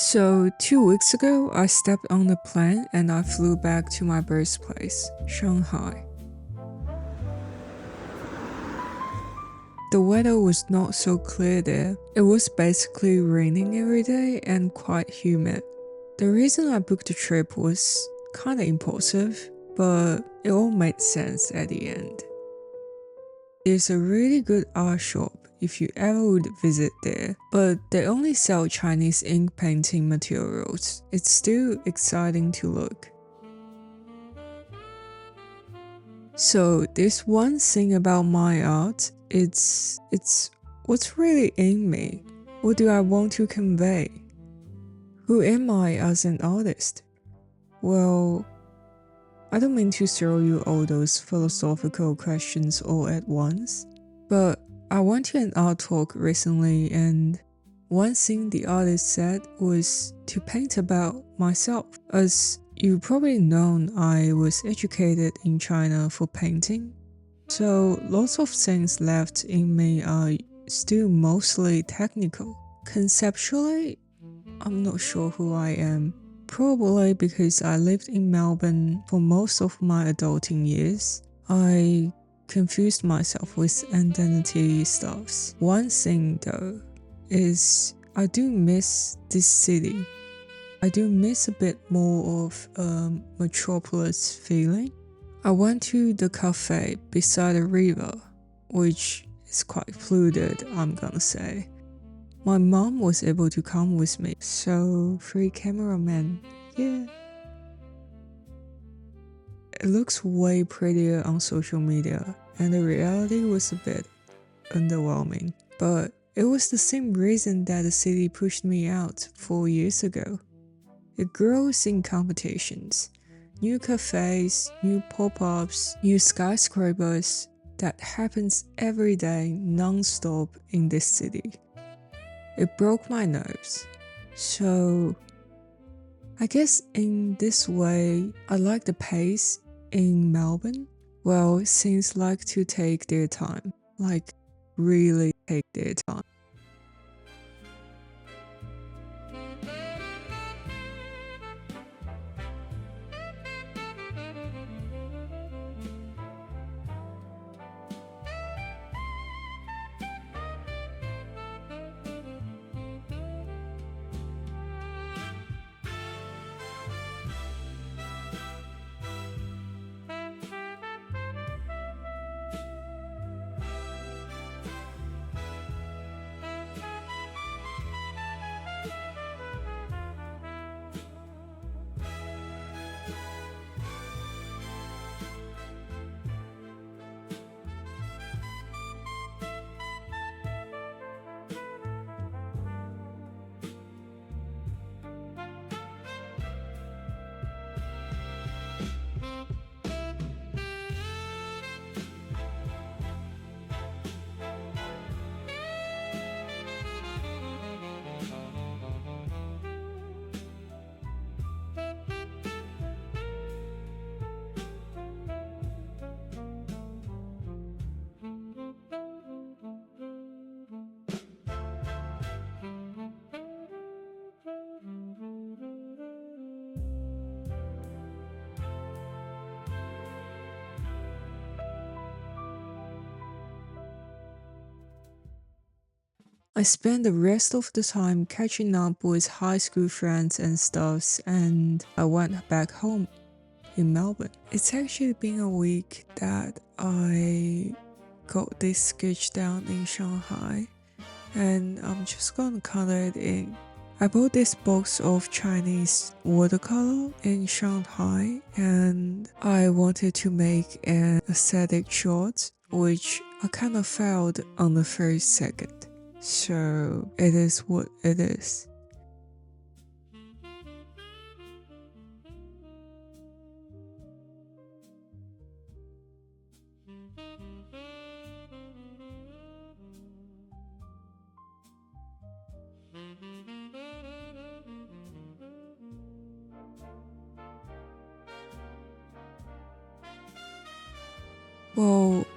So, 2 weeks ago, I stepped on the plane and I flew back to my birthplace, Shanghai. The weather was not so clear there. It was basically raining every day and quite humid. The reason I booked the trip was kinda impulsive, but it all made sense at the end. There's a really good art shop if you ever would visit there, but they only sell Chinese ink painting materials. It's still exciting to look. So there's one thing about my art, it's what's really in me. What do I want to convey? Who am I as an artist? Well, I don't mean to throw you all those philosophical questions all at once, but I went to an art talk recently and one thing the artist said was to paint about myself. As you probably know, I was educated in China for painting, so lots of things left in me are still mostly technical. Conceptually, I'm not sure who I am. Probably because I lived in Melbourne for most of my adulting years, I confused myself with identity stuffs. One thing though is I do miss this city. I do miss a bit more of a metropolis feeling. I went to the cafe beside a river, which is quite polluted, I'm gonna say. My mom was able to come with me, so free cameraman, yeah. It looks way prettier on social media, and the reality was a bit underwhelming. But it was the same reason that the city pushed me out 4 years ago. It grows in competitions. New cafes, new pop-ups, new skyscrapers. That happens every day non-stop in this city. It broke my nerves. So I guess in this way, I like the pace in Melbourne. Well, things like to take their time, like really take their time. I spent the rest of the time catching up with high school friends and stuffs, and I went back home in Melbourne. It's actually been a week that I got this sketch down in Shanghai, and I'm just gonna color it in. I bought this box of Chinese watercolor in Shanghai, and I wanted to make an aesthetic shot, which I kind of failed on the first second. So it is what it is. Well,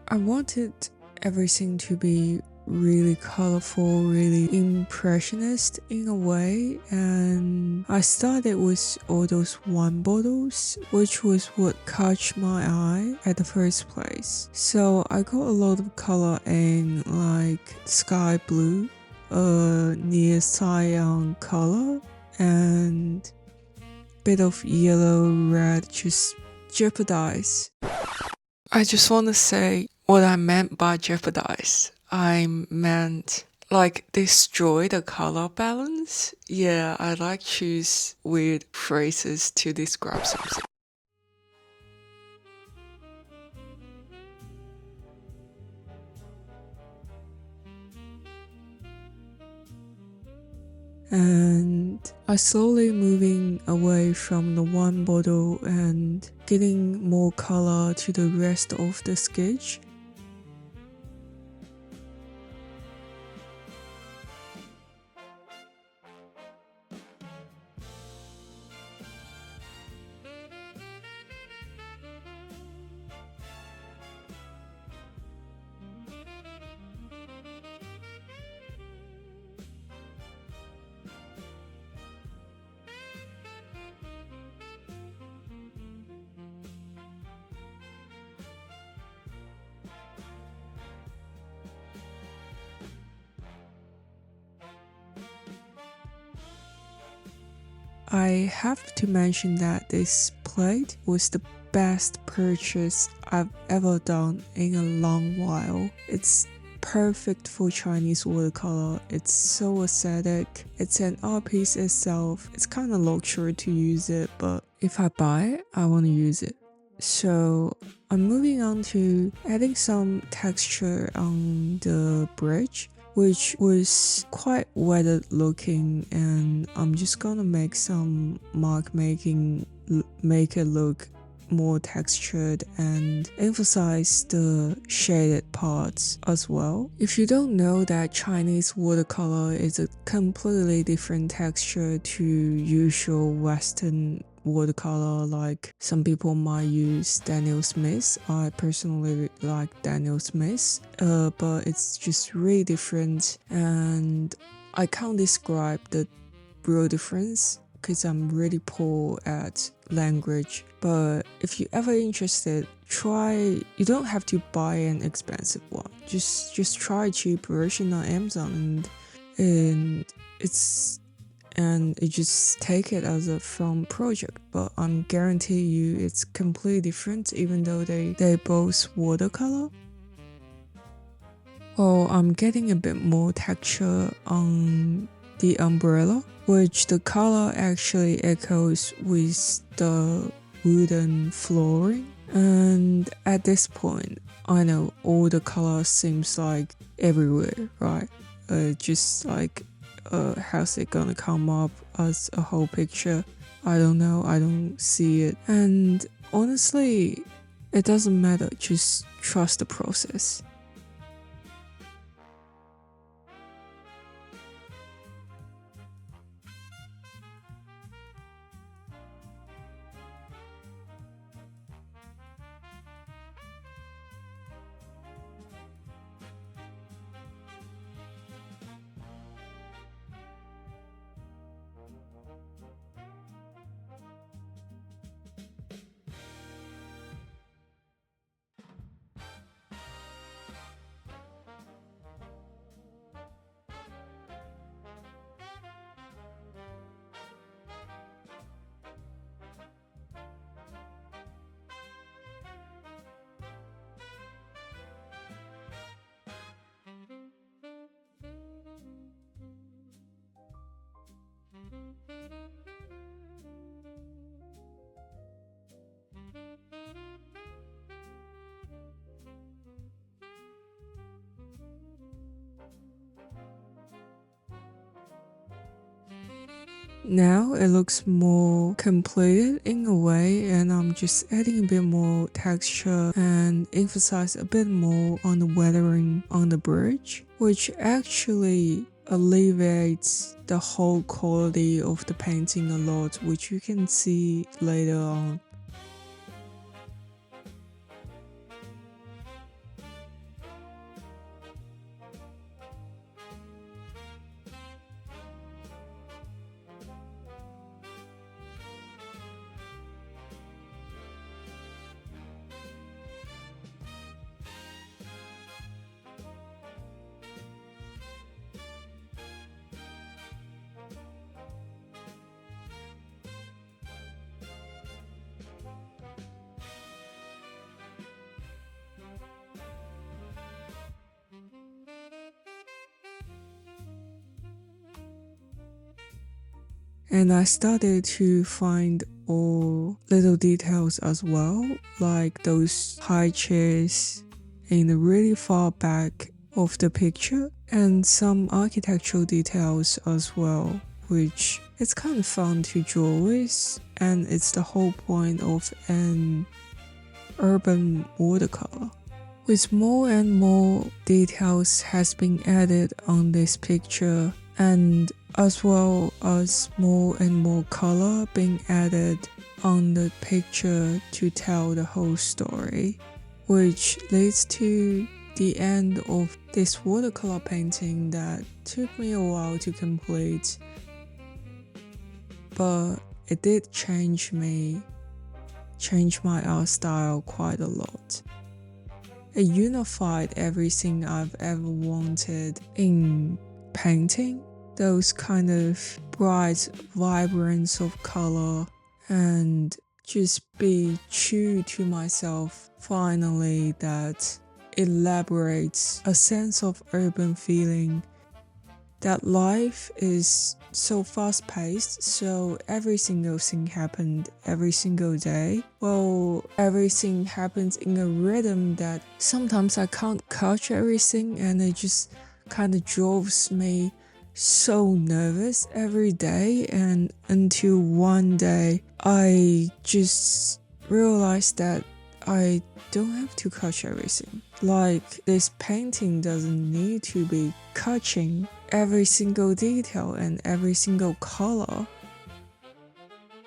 I wanted everything to be really colorful, really impressionist in a way, and I started with all those wine bottles, which was what caught my eye at the first place. So I got a lot of color in like sky blue, near cyan color, and bit of yellow, red, just jeopardize. I just want to say what I meant by jeopardize. I meant like destroy the color balance. Yeah, I like choose weird phrases to describe something. And I slowly moving away from the one bottle and getting more color to the rest of the sketch. I have to mention that this plate was the best purchase I've ever done in a long while. It's perfect for Chinese watercolor. It's so aesthetic. It's an art piece itself. It's kind of luxury to use it, but if I buy it, I want to use it. So I'm moving on to adding some texture on the bridge, which was quite weathered looking, and I'm just gonna make some mark making, make it look more textured and emphasize the shaded parts as well. If you don't know that Chinese watercolor is a completely different texture to usual Western watercolor, like some people might use Daniel Smith. I personally like Daniel Smith, but it's just really different, and I can't describe the real difference because I'm really poor at language. But if you're ever interested, try. You don't have to buy an expensive one. Just try a cheap version on Amazon, and you just take it as a film project. But I'm guarantee you it's completely different, even though they both watercolor. Oh, I'm getting a bit more texture on the umbrella, which the color actually echoes with the wooden flooring. And at this point, I know all the color seems like everywhere, right? Just like how's it gonna come up as a whole picture? I don't know, I don't see it. And honestly, it doesn't matter, just trust the process. Now it looks more completed in a way, and I'm just adding a bit more texture and emphasize a bit more on the weathering on the bridge, which actually alleviates the whole quality of the painting a lot, which you can see later on. And I started to find all little details as well, like those high chairs in the really far back of the picture, and some architectural details as well, which it's kind of fun to draw with, and it's the whole point of an urban watercolor. With more and more details has been added on this picture, and as well as more and more color being added on the picture to tell the whole story, which leads to the end of this watercolor painting that took me a while to complete, but it did change my art style quite a lot. It unified everything I've ever wanted in painting, those kind of bright vibrance of color, and just be true to myself finally, that elaborates a sense of urban feeling, that life is so fast-paced, so every single thing happened every single day. Well, everything happens in a rhythm that sometimes I can't catch everything, and it just kind of drives me so nervous every day, and until one day I just realized that I don't have to catch everything. Like, this painting doesn't need to be catching every single detail and every single color.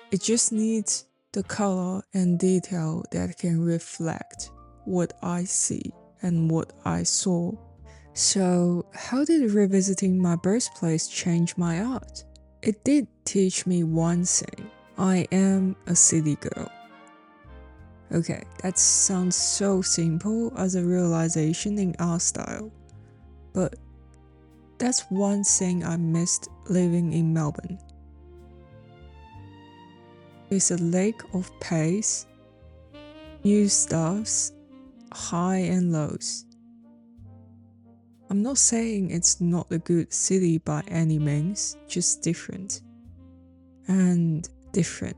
It just needs the color and detail that can reflect what I see and what I saw. So, how did revisiting my birthplace change my art? It did teach me one thing. I am a city girl. Okay, that sounds so simple as a realization in art style, but that's one thing I missed living in Melbourne. It's a lake of pace, new stuffs, high and lows. I'm not saying it's not a good city by any means, just different. And different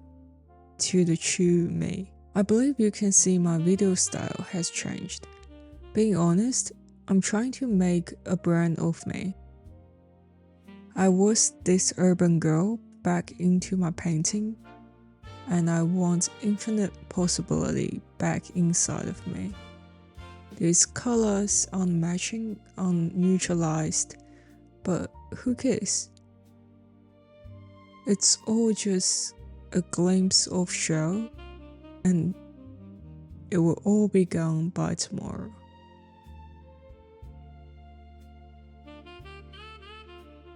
to the true me. I believe you can see my video style has changed. Being honest, I'm trying to make a brand of me. I was this urban girl back into my painting, and I want infinite possibility back inside of me. These colors aren't matching, aren't neutralized, but who cares? It's all just a glimpse of show, and it will all be gone by tomorrow.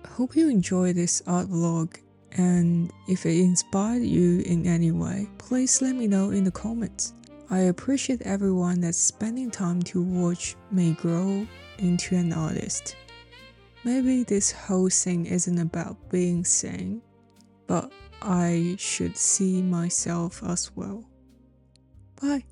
Hope you enjoy this art vlog, and if it inspired you in any way, please let me know in the comments. I appreciate everyone that's spending time to watch me grow into an artist. Maybe this whole thing isn't about being seen, but I should see myself as well. Bye.